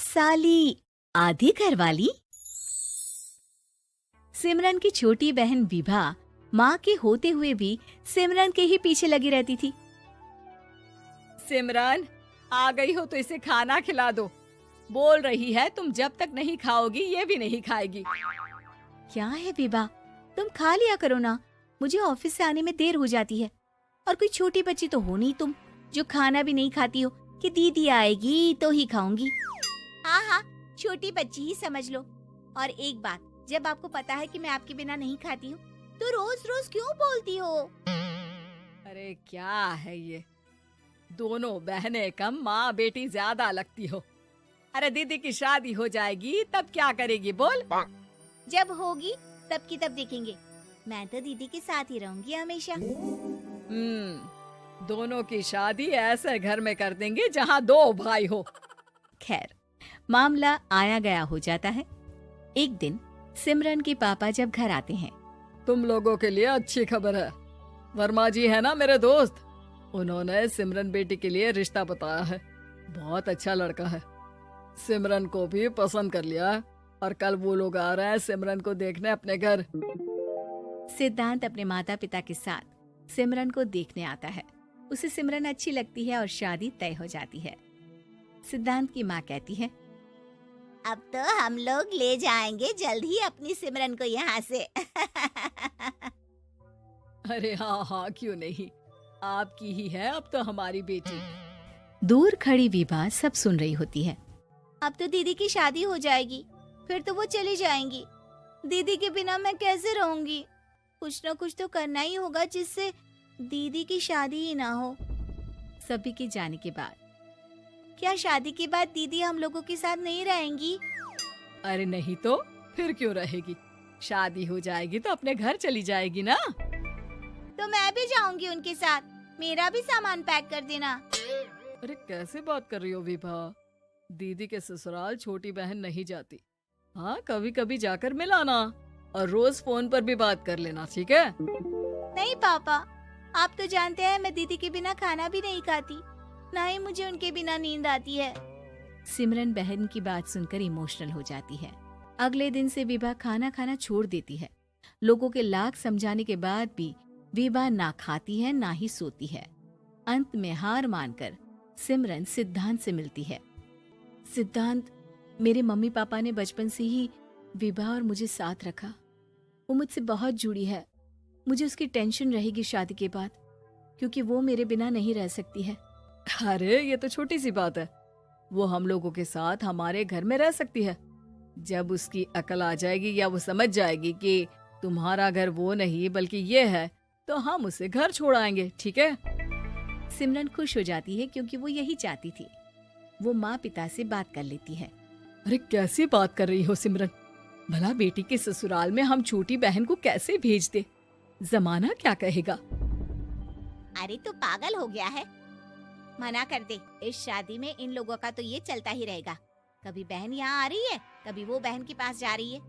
साली आधी घरवाली। सिमरन की छोटी बहन विभा माँ के होते हुए भी सिमरन के ही पीछे लगी रहती थी। सिमरन, आ गई हो तो इसे खाना खिला दो। बोल रही है तुम जब तक नहीं खाओगी ये भी नहीं खाएगी। क्या है विभा, तुम खा लिया करो ना, मुझे ऑफिस से आने में देर हो जाती है। और कोई छोटी बच्ची तो हो नहीं तुम जो खाना भी नहीं खाती हो कि दीदी आएगी तो ही खाऊंगी। हाँ हाँ, छोटी बच्ची ही समझ लो। और एक बात, जब आपको पता है कि मैं आपके बिना नहीं खाती हूँ तो रोज रोज क्यों बोलती हो? अरे क्या है ये, दोनों बहनें कम माँ बेटी ज्यादा लगती हो। अरे दीदी की शादी हो जाएगी तब क्या करेगी बोल? जब होगी तब की तब देखेंगे। मैं तो दीदी के साथ ही रहूंगी हमेशा। दोनों की शादी ऐसे घर में कर देंगे जहाँ दो भाई हो। खैर, मामला आया गया हो जाता है। एक दिन सिमरन के पापा जब घर आते हैं। तुम लोगों के लिए अच्छी खबर है। वर्मा जी है ना मेरे दोस्त, उन्होंने सिमरन बेटी के लिए रिश्ता बताया है। बहुत अच्छा लड़का है, सिमरन को भी पसंद कर लिया है और कल वो लोग आ रहे हैं सिमरन को देखने अपने घर। सिद्धांत अपने माता पिता के साथ सिमरन को देखने आता है। उसे सिमरन अच्छी लगती है और शादी तय हो जाती है। सिद्धांत की माँ कहती है, अब तो हम लोग ले जाएंगे जल्द ही अपनी सिमरन को यहाँ से। अरे हाँ हाँ, क्यों नहीं, आपकी ही है अब तो हमारी बेटी। दूर खड़ी विभा सब सुन रही होती है। अब तो दीदी की शादी हो जाएगी, फिर तो वो चली जाएंगी। दीदी के बिना मैं कैसे रहूंगी? कुछ न कुछ तो करना ही होगा जिससे दीदी की शादी ही ना हो। सभी के जाने के बाद क्या शादी के बाद दीदी हम लोगों के साथ नहीं रहेंगी? अरे नहीं तो फिर क्यों रहेगी, शादी हो जाएगी तो अपने घर चली जाएगी ना। तो मैं भी जाऊंगी उनके साथ, मेरा भी सामान पैक कर देना। अरे कैसे बात कर रही हो विभा, दीदी के ससुराल छोटी बहन नहीं जाती। हाँ, कभी कभी जाकर मिलाना और रोज फोन पर भी बात कर लेना, ठीक है? नहीं पापा, आप तो जानते हैं मैं दीदी के बिना खाना भी नहीं खाती, ना ही मुझे उनके बिना नींद आती है। सिमरन बहन की बात सुनकर इमोशनल हो जाती है। अगले दिन से विभा खाना खाना छोड़ देती है। लोगों के लाख समझाने के बाद भी विभा ना खाती है ना ही सोती है। अंत में हार मानकर सिमरन सिद्धांत से मिलती है। सिद्धांत, मेरे मम्मी पापा ने बचपन से ही विभा और मुझे साथ रखा। वो मुझसे बहुत जुड़ी है। मुझे उसकी टेंशन रहेगी शादी के बाद, क्योंकि वो मेरे बिना नहीं रह सकती है। अरे ये तो छोटी सी बात है, वो हम लोगों के साथ हमारे घर में रह सकती है। जब उसकी अकल आ जाएगी या वो समझ जाएगी कि तुम्हारा घर वो नहीं बल्कि ये है, तो हम उसे घर छोड़ आएंगे, ठीक है? सिमरन खुश हो जाती है क्योंकि वो यही चाहती थी। वो माँ पिता से बात कर लेती है। अरे कैसी बात कर रही हो सिमरन, भला बेटी के ससुराल में हम छोटी बहन को कैसे भेज दे? जमाना क्या कहेगा? अरे तू पागल हो गया है, मना कर दे। इस शादी में इन लोगों का तो ये चलता ही रहेगा। कभी बहन यहाँ आ रही है, कभी वो बहन के पास जा रही है।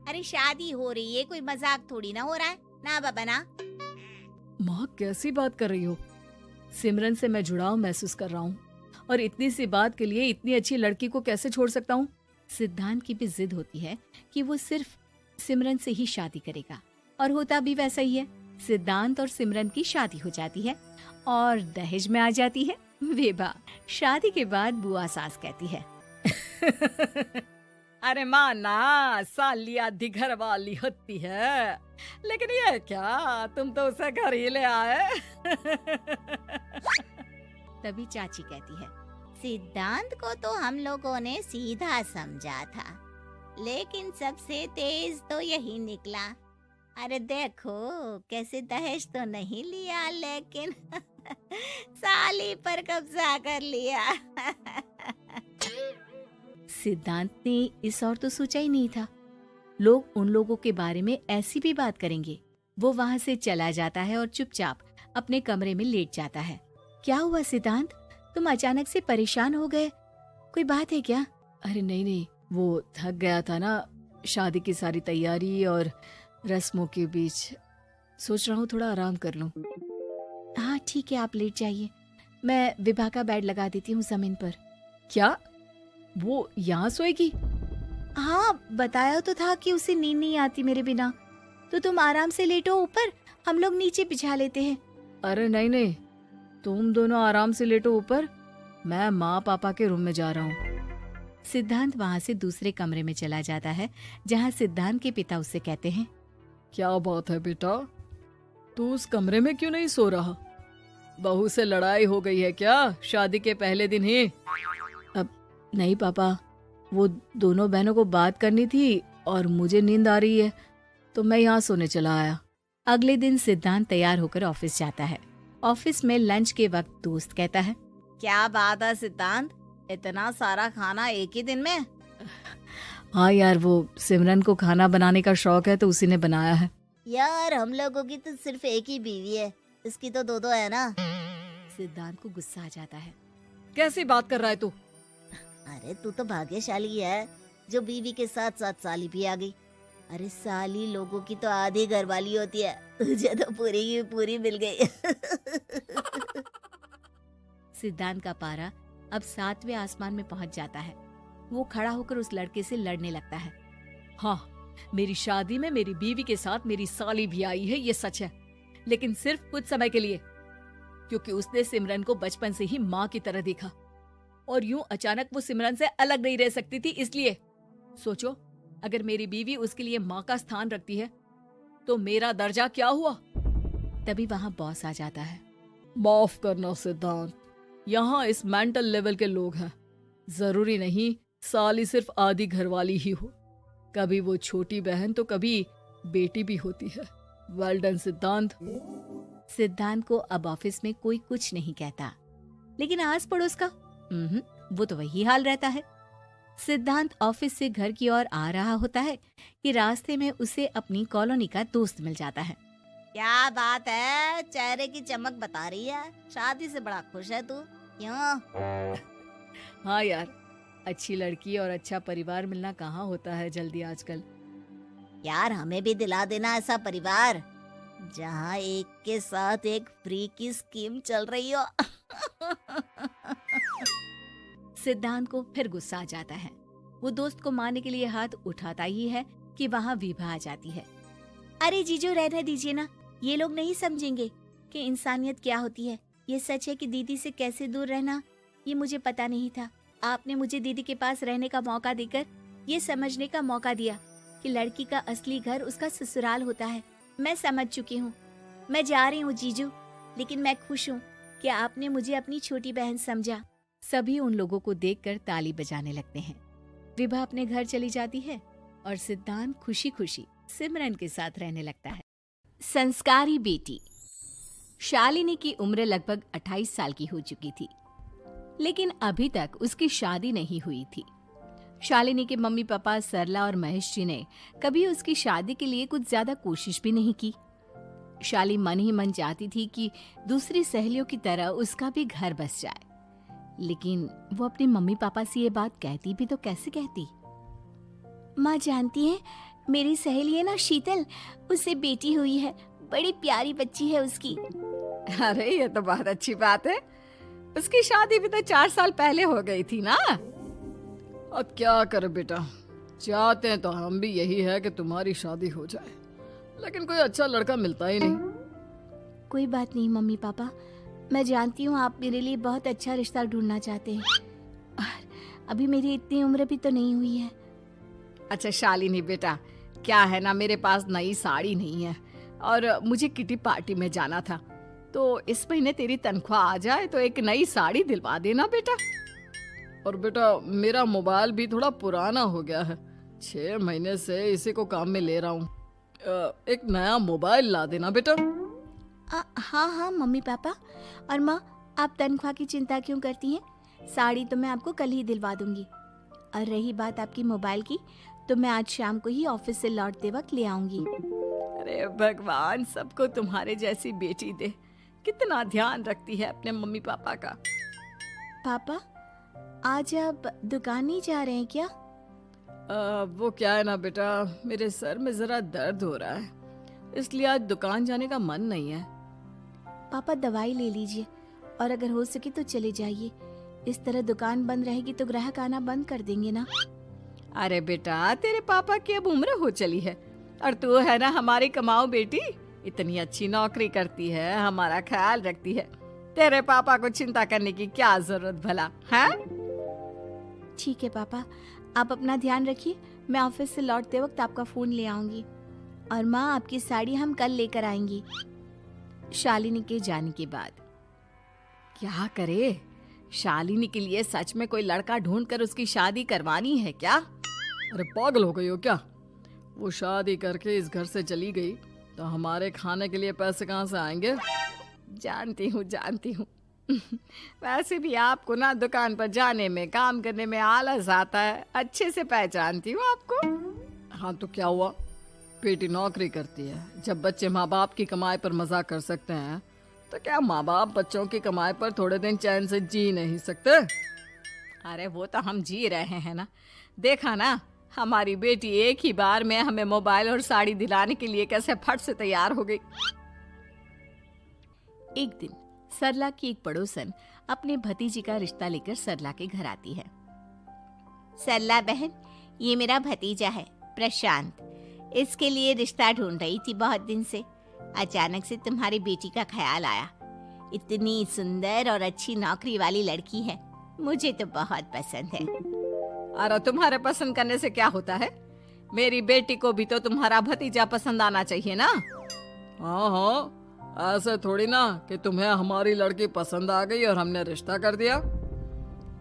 अरे शादी हो रही है, कोई मजाक थोड़ी ना हो रहा है ना बाबा ना। माँ कैसी बात कर रही हो? सिमरन से मैं जुड़ाव महसूस कर रहा हूँ और इतनी सी बात के लिए इतनी अच्छी लड़की को कैसे छोड़ सकता हूँ? सिद्धांत की भी जिद होती है कि वो सिर्फ सिमरन से ही शादी करेगा, और होता भी वैसा ही है। सिद्धांत और सिमरन की शादी हो जाती है और दहेज में आ जाती है विभा। शादी के बाद बुआ सास कहती है, अरे माँ ना, साली आधी घर वाली होती है, लेकिन ये क्या, तुम तो उसे घर ही ले आए। तभी चाची कहती है, सिद्धांत को तो हम लोगों ने सीधा समझा था, लेकिन सबसे तेज तो यही निकला। अरे देखो कैसे दहेज तो नहीं लिया, लेकिन साली पर कब्जा कर लिया। सिद्धांत ने इस और तो सोचा ही नहीं था, लोग उन लोगों के बारे में ऐसी भी बात करेंगे। वो वहाँ से चला जाता है और चुपचाप अपने कमरे में लेट जाता है। क्या हुआ सिद्धांत, तुम अचानक से परेशान हो गए, कोई बात है क्या? अरे नहीं, वो थक गया था ना, शादी की सारी तैयारी और रस्मों के बीच, सोच रहा हूँ थोड़ा आराम कर लूं। हाँ ठीक है, आप लेट जाइए, मैं विभा का बेड लगा देती हूँ जमीन पर। क्या वो यहाँ सोएगी? हाँ, बताया तो था कि उसे नींद नहीं आती मेरे बिना। तो तुम आराम से लेटो ऊपर, हम लोग नीचे बिछा लेते हैं। अरे नहीं नहीं, तुम दोनों आराम से लेटो ऊपर, मैं माँ पापा के रूम में जा रहा हूँ। सिद्धांत वहाँ से दूसरे कमरे में चला जाता है, जहाँ सिद्धांत के पिता उससे कहते हैं, क्या बात है बेटा, तू उस कमरे में क्यों नहीं सो रहा? बहू से लड़ाई हो गई है क्या शादी के पहले दिन ही? अब नहीं पापा, वो दोनों बहनों को बात करनी थी और मुझे नींद आ रही है, तो मैं यहाँ सोने चला आया। अगले दिन सिद्धांत तैयार होकर ऑफिस जाता है। ऑफिस में लंच के वक्त दोस्त कहता है, क्या बात है सिद्धांत, इतना सारा खाना एक ही दिन में? हाँ यार, वो सिमरन को खाना बनाने का शौक है तो उसी ने बनाया है। यार हम लोगों की तो सिर्फ एक ही बीवी है, इसकी तो दो है ना। सिद्धांत को गुस्सा आ जाता है। कैसी बात कर रहा है तू? अरे तू तो भाग्यशाली है जो बीवी के साथ साथ साली भी आ गई। अरे साली लोगों की तो आधी घरवाली होती है, तुझे तो पूरी की पूरी मिल गई। सिद्धांत का पारा अब 7वें आसमान में पहुंच जाता है। वो खड़ा होकर उस लड़के से लड़ने लगता है। हाँ, मेरी शादी में मेरी बीवी के साथ मेरी साली भी आई है, ये सच है, लेकिन सिर्फ कुछ समय के लिए, क्योंकि उसने सिमरन को बचपन से ही माँ की तरह देखा और यूं अचानक वो सिमरन से अलग नहीं रह सकती थी। इसलिए सोचो, अगर मेरी बीवी उसके लिए माँ का स्थान रखती है तो मेरा दर्जा क्या हुआ? तभी वहाँ बॉस आ जाता है। माफ करना सिद्धांत, यहाँ इस मेंटल लेवल के लोग हैं। जरूरी नहीं साली सिर्फ आधी घरवाली ही हो, कभी वो छोटी बहन तो कभी बेटी भी होती है। वेल डन सिद्धांत। सिद्धांत को अब ऑफिस में कोई कुछ नहीं कहता, लेकिन आस पड़ोस का वो तो वही हाल रहता है। सिद्धांत ऑफिस से घर की ओर आ रहा होता है कि रास्ते में उसे अपनी कॉलोनी का दोस्त मिल जाता है। क्या बात है, चेहरे की चमक बता रही है, शादी से बड़ा खुश है तू, क्यों? हाँ यार, अच्छी लड़की और अच्छा परिवार मिलना कहाँ होता है जल्दी आजकल। यार हमें भी दिला देना ऐसा परिवार जहाँ एक के साथ एक फ्री की स्कीम चल रही हो। सिद्धांत को फिर गुस्सा आ जाता है। वो दोस्त को मारने के लिए हाथ उठाता ही है कि वहाँ विभा आ जाती है। अरे जीजू, रहने दीजिए ना, ये लोग नहीं समझेंगे कि इंसानियत क्या होती है। ये सच है कि दीदी से कैसे दूर रहना, ये मुझे पता नहीं था। आपने मुझे दीदी के पास रहने का मौका देकर ये समझने का मौका दिया कि लड़की का असली घर उसका ससुराल होता है। मैं समझ चुकी हूँ, मैं जा रही हूँ जीजू, लेकिन मैं खुश हूँ कि आपने मुझे अपनी छोटी बहन समझा। सभी उन लोगों को देखकर ताली बजाने लगते हैं। विभा अपने घर चली जाती है और सिद्धांत खुशी खुशी सिमरन के साथ रहने लगता है। संस्कारी बेटी शालिनी की उम्र लगभग 28 साल की हो चुकी थी, लेकिन अभी तक उसकी शादी नहीं हुई थी। शालिनी के मम्मी पापा सरला और महेश जी ने कभी उसकी शादी के लिए कुछ ज्यादा कोशिश भी नहीं की। शाली मन ही मन चाहती थी कि दूसरी सहेलियों की तरह उसका भी घर बस जाए, लेकिन वो अपने मम्मी पापा से ये बात कहती भी तो कैसे कहती। माँ जानती है, मेरी सहेली है ना शीतल, उससे बेटी हुई है, बड़ी प्यारी बच्ची है उसकी। अरे ये तो बहुत अच्छी बात है, उसकी शादी भी तो 4 साल पहले हो गई थी ना। अब क्या करे बेटा, चाहते हैं तो हम भी यही है कि तुम्हारी शादी हो जाए, लेकिन कोई अच्छा लड़का मिलता ही नहीं। कोई बात नहीं मम्मी पापा, मैं जानती हूँ आप मेरे लिए बहुत अच्छा रिश्ता ढूंढना चाहते हैं, और अभी मेरी इतनी उम्र भी तो नहीं हुई है। अच्छा शालिनी बेटा, क्या है ना, मेरे पास नई साड़ी नहीं है और मुझे किटी पार्टी में जाना था, तो इस महीने तेरी तनख्वाह आ जाए तो एक नई साड़ी दिलवा देना बेटा। और बेटा मेरा मोबाइल भी थोड़ा पुराना हो गया है, 6 महीने से इसी को काम में ले रहा हूँ, एक नया मोबाइल ला देना बेटा। हाँ हाँ मम्मी पापा, और माँ आप तनख्वाह की चिंता क्यों करती हैं, साड़ी तो मैं आपको कल ही दिलवा दूंगी। और रही बात आपकी मोबाइल की, तो मैं आज शाम को ही ऑफिस से लौटते वक्त ले आऊंगी। अरे भगवान सबको तुम्हारे जैसी बेटी दे, कितना ध्यान रखती है अपने मम्मी पापा का। पापा आज आप दुकान नहीं जा रहे हैं क्या? वो क्या है ना बेटा, मेरे सर में जरा दर्द हो रहा है, इसलिए आज दुकान जाने का मन नहीं है। पापा दवाई ले लीजिए, और अगर हो सके तो चले जाइए, इस तरह दुकान बंद रहेगी तो ग्राहक आना बंद कर देंगे ना। अरे बेटा, तेरे पापा की अब उम्र हो चली है और तू है ना हमारी कमाऊ बेटी, इतनी अच्छी नौकरी करती है, हमारा ख्याल रखती है, तेरे पापा को चिंता करने की क्या जरूरत भला है? ठीक है पापा, आप अपना ध्यान रखिए, मैं ऑफिस से लौटते वक्त आपका फोन ले आऊंगी। और माँ, आपकी साड़ी हम कल लेकर आएंगी। शालिनी के जाने के बाद क्या करे? शालिनी के लिए सच में कोई लड़का ढूंढकर उसकी शादी करवानी है क्या? अरे पागल हो गई हो क्या? वो शादी करके इस घर से चली गई तो हमारे खाने के लिए पैसे कहाँ से आएंगे? जानती हूँ वैसे भी आपको ना दुकान पर जाने में, काम करने में आलस आता है, अच्छे से पहचानती हूँ आपको। हाँ तो क्या हुआ? बेटी नौकरी करती है, जब बच्चे माँ बाप की कमाई पर मजाक कर सकते हैं तो क्या माँ बाप बच्चों की कमाई पर थोड़े दिन चैन से जी नहीं सकते? अरे वो तो हम जी रहे हैं ना, देखा ना हमारी बेटी एक ही बार में हमें मोबाइल और साड़ी दिलाने के लिए कैसे फट से तैयार हो गई। एक दिन सरला की एक पड़ोसन अपने भतीजी का रिश्ता लेकर सरला के घर आती है। सरला बहन, ये मेरा भतीजा है प्रशांत, इसके लिए रिश्ता ढूंढ रही थी बहुत दिन से। अचानक से तुम्हारी बेटी का ख्याल आया। इतनी सुंदर और अच्छी नौकरी वाली लड़की है, मुझे तो बहुत पसंद है। अरे तुम्हारे पसंद करने से क्या होता है? मेरी बेटी को भी तो तुम्हारा भतीजा पसंद आना चाहिए ना। हाँ, ऐसे थोड़ी ना कि तुम्हें हमारी लड़की पसंद आ गई और हमने रिश्ता कर दिया।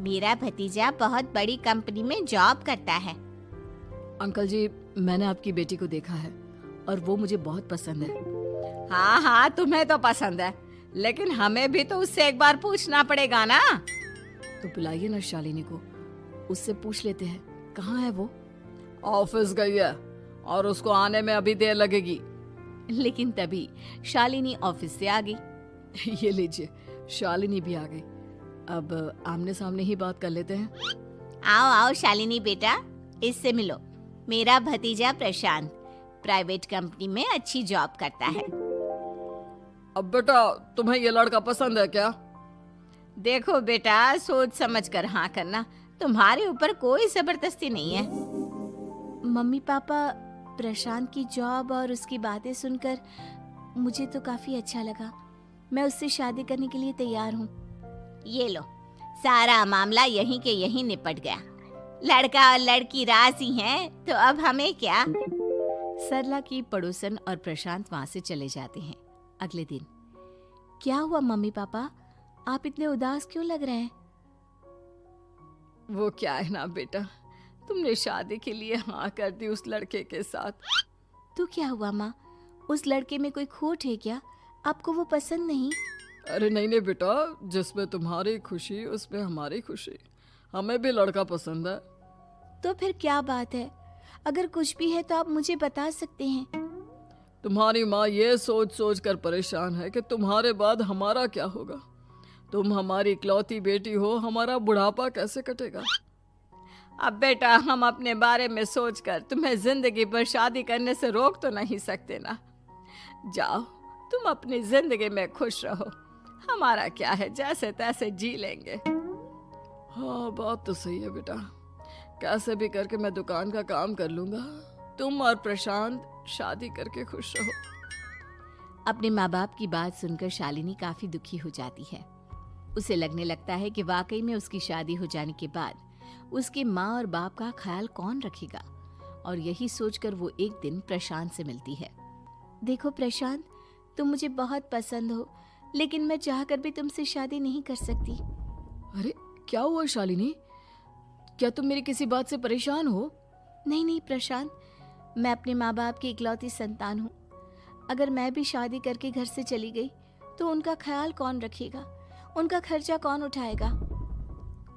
मेरा भतीजा बहुत बड़ी कंपनी में जॉब करता है। अंकल जी, मैंने आपकी बेटी को देखा है और वो मुझे बहुत पसंद है। हाँ, तुम्हें तो पसंद है, लेकिन हमें भी तो उससे एक बार पूछना पड़ेगा ना। तो बुलाइए ना शालिनी को, उससे पूछ लेते हैं कहाँ है वो। ऑफिस गई है और उसको आने में अभी देर लगेगी। लेकिन तभी शालिनी ऑफिस से आ गई। ये लीजिए, शालिनी भी आ गई। अब आमने सामने ही बात कर लेते हैं। आओ आओ शालिनी बेटा, इससे मिलो। मेरा भतीजा प्रशांत प्राइवेट कंपनी में अच्छी जॉब करता है। अब बेटा, तुम्हें ये लड़का पसंद है क्या? देखो बेटा, सोच समझ कर हाँ करना, तुम्हारे ऊपर कोई जबरदस्ती नहीं है। मम्मी पापा, प्रशांत की जॉब और उसकी बातें सुनकर मुझे तो काफी अच्छा लगा। मैं उससे शादी करने के लिए तैयार हूँ। ये लो, सारा मामला यहीं के यहीं निपट गया। लड़का और लड़की राजी हैं, तो अब हमें क्या। सरला की पड़ोसन और प्रशांत वहाँ से चले जाते हैं। अगले दिन, क्या हुआ मम्मी पापा, आप इतने उदास क्यों लग रहे हैं? वो क्या है ना बेटा, तुमने शादी के लिए हाँ कर दी उस लड़के के साथ। तो क्या हुआ माँ, उस लड़के में कोई खोट है क्या? आपको वो पसंद नहीं? अरे नहीं बेटा, जिसमें तुम्हारी खुशी उसमें हमारी खुशी। हमें भी लड़का पसंद है। तो फिर क्या बात है? अगर कुछ भी है तो आप मुझे बता सकते हैं। तुम्हारी माँ ये सोच सोच कर परेशान है कि तुम्हारे बाद हमारा क्या होगा। तुम हमारी इकलौती बेटी हो, हमारा बुढ़ापा कैसे कटेगा। अब बेटा, हम अपने बारे में सोचकर तुम्हें जिंदगी भर शादी करने से रोक तो नहीं सकते ना। जाओ, तुम अपनी जिंदगी में खुश रहो, हमारा क्या है, जैसे तैसे जी लेंगे। हाँ, बात तो सही है बेटा, कैसे भी करके मैं दुकान का काम कर लूंगा। तुम और प्रशांत शादी करके खुश रहो। अपने माँ बाप की बात सुनकर शालिनी काफी दुखी हो जाती है। उसे लगने लगता है कि वाकई में उसकी शादी हो जाने के बाद उसके माँ और बाप का ख्याल कौन रखेगा। और यही सोचकर वो एक दिन प्रशांत से मिलती है। देखो प्रशांत, तुम मुझे बहुत पसंद हो, लेकिन मैं चाहकर भी तुमसे शादी नहीं कर सकती। अरे क्या हुआ शालिनी, क्या तुम मेरी किसी बात से परेशान हो? नहीं प्रशांत, मैं अपने माँ बाप की इकलौती संतान हूँ। अगर मैं भी शादी करके घर से चली गई तो उनका ख्याल कौन रखेगा, उनका खर्चा कौन उठाएगा।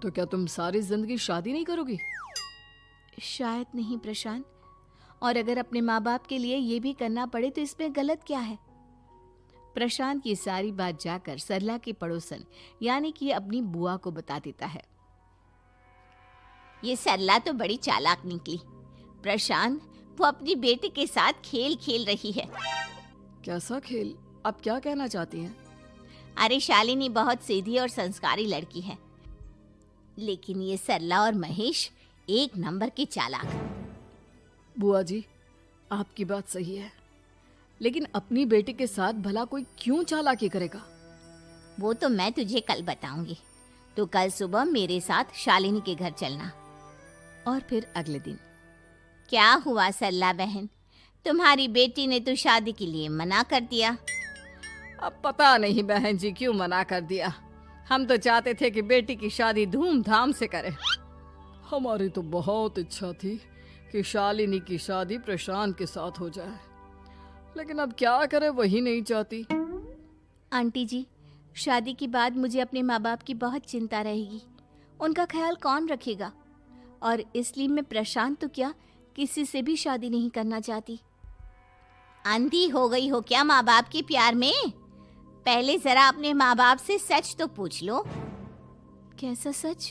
तो क्या तुम सारी जिंदगी शादी नहीं करोगी? शायद नहीं प्रशांत, और अगर अपने माँ बाप के लिए ये भी करना पड़े तो इसमें गलत क्या है। प्रशांत ये सारी बात जाकर सरला के पड़ोसन यानी कि अपनी बुआ को बता देता है। ये सरला तो बड़ी चालाक निकली। प्रशांत, वो अपनी बेटी के साथ खेल खेल रही है। कैसा खेल? आप क्या कहना चाहती हैं? अरे शालिनी बहुत सीधी और संस्कारी लड़की है। लेकिन ये सरला और महेश एक नंबर के चालाक। बुआ जी, आपकी बात सही है, लेकिन अपनी बेटी के साथ भला कोई क्यों चालाकी करेगा? वो तो मैं तुझे कल बताऊंगी। तो कल सुबह मेरे साथ शालिनी के घर चलना। और फिर अगले दिन। क्या हुआ सरला बहन, तुम्हारी बेटी ने तो शादी के लिए मना कर दिया। अब पता नहीं बहन जी क्यों मना कर दिया। हम तो चाहते थे कि बेटी की शादी धूमधाम से करें। हमारी तो बहुत इच्छा थी कि शालिनी की शादी प्रशांत के साथ हो जाए, लेकिन अब क्या करें, वही नहीं चाहती। आंटी जी, शादी के बाद मुझे अपने माँ बाप की बहुत चिंता रहेगी। उनका ख्याल कौन रखेगा? और इसलिए मैं प्रशांत तो क्या, किसी से भी शादी नहीं करना चाहती। अंधी हो गई हो क्या माँ बाप के प्यार में? पहले जरा अपने माँ बाप से सच तो पूछ लो। कैसा सच?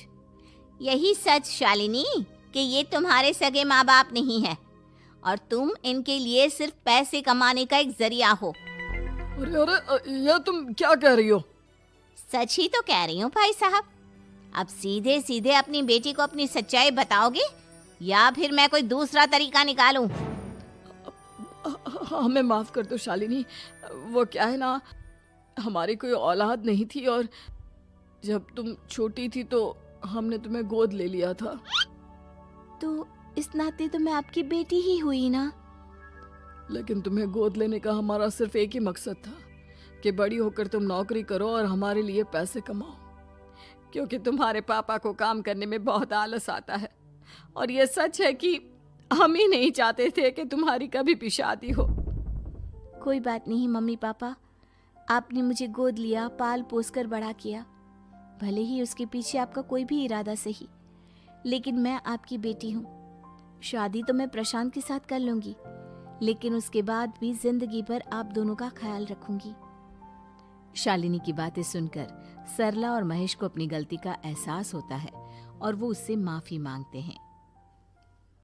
यही सच शालिनी कि ये तुम्हारे सगे माँ बाप नहीं है और तुम इनके लिए सिर्फ पैसे कमाने का एक जरिया हो। अरे अरे, ये तुम क्या कह रही हो? सच ही तो कह रही हूँ भाई साहब। अब सीधे सीधे अपनी बेटी को अपनी सच्चाई बताओगे या फिर मैं कोई दूसरा तरीका निकालूं? हमें माफ कर दो शालिनी। वो क्या है ना, हमारी कोई औलाद नहीं थी और जब तुम छोटी थी तो हमने तुम्हें गोद ले लिया था। तो इस नाते तो मैं आपकी बेटी ही हुई ना। लेकिन तुम्हें गोद लेने का हमारा सिर्फ एक ही मकसद था कि बड़ी होकर तुम नौकरी करो और हमारे लिए पैसे कमाओ, क्योंकि तुम्हारे पापा को काम करने में बहुत आलस आता है। और ये सच है कि हम ही नहीं चाहते थे कि तुम्हारी कभी भी शादी हो। कोई बात नहीं मम्मी पापा, आपने मुझे गोद लिया, पाल पोस कर बड़ा किया। भले ही उसके पीछे आपका कोई भी इरादा सही, लेकिन मैं आपकी बेटी हूँ। शादी तो मैं प्रशांत के साथ कर लूंगी, लेकिन उसके बाद भी जिंदगी भर आप दोनों का ख्याल रखूंगी। शालिनी की बातें सुनकर सरला और महेश को अपनी गलती का एहसास होता है और वो उससे माफी मांगते हैं।